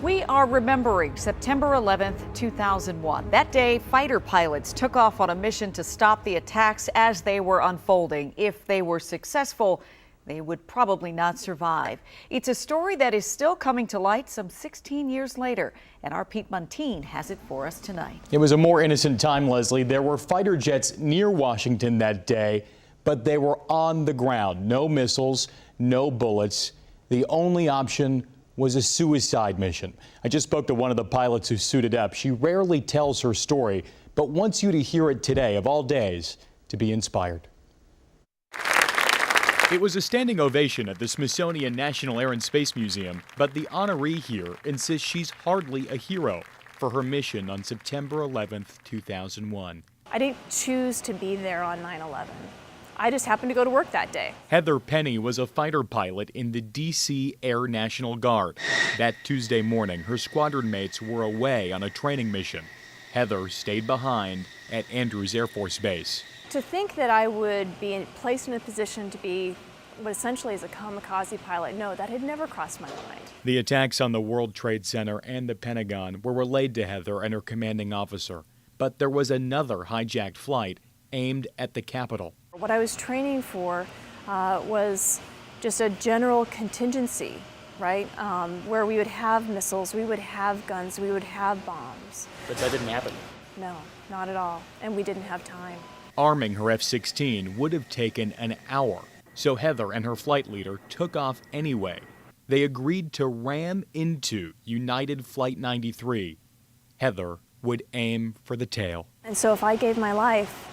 We are remembering September 11th, 2001. That day, fighter pilots took off on a mission to stop the attacks as they were unfolding. If they were successful, they would probably not survive. It's a story that is still coming to light some 16 years later, and our Pete Muntean has it for us tonight. It was a more innocent time, Leslie. There were fighter jets near Washington that day, but they were on the ground. No missiles, no bullets. The only option was a suicide mission. I just spoke to one of the pilots who suited up. She rarely tells her story, but wants you to hear it today, of all days, to be inspired. It was a standing ovation at the Smithsonian National Air and Space Museum, but the honoree here insists she's hardly a hero for her mission on September 11th, 2001. I didn't choose to be there on 9/11. I just happened to go to work that day. Heather Penny was a fighter pilot in the D.C. Air National Guard. That Tuesday morning, her squadron mates were away on a training mission. Heather stayed behind at Andrews Air Force Base. To think that I would be placed in a position to be what essentially is a kamikaze pilot, no, that had never crossed my mind. The attacks on the World Trade Center and the Pentagon were relayed to Heather and her commanding officer. But there was another hijacked flight aimed at the Capitol. What I was training for was just a general contingency, right? Where we would have missiles, we would have guns, we would have bombs. But that didn't happen. No, not at all. And we didn't have time. Arming her F-16 would have taken an hour, so Heather and her flight leader took off anyway. They agreed to ram into United Flight 93. Heather would aim for the tail. And so if I gave my life,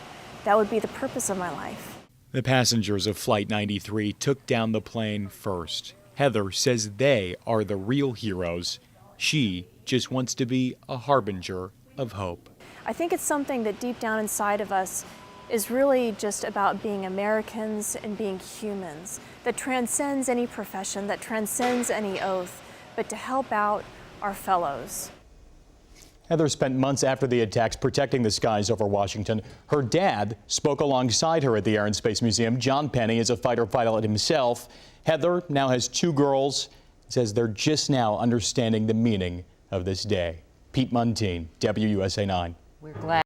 that would be the purpose of my life. The passengers of Flight 93 took down the plane first. Heather says they are the real heroes. She just wants to be a harbinger of hope. I think it's something that deep down inside of us is really just about being Americans and being humans, that transcends any profession, that transcends any oath, but to help out our fellows. Heather spent months after the attacks protecting the skies over Washington. Her dad spoke alongside her at the Air and Space Museum. John Penny is a fighter pilot himself. Heather now has two girls, says they're just now understanding the meaning of this day. Pete Muntean, WUSA 9. We're glad.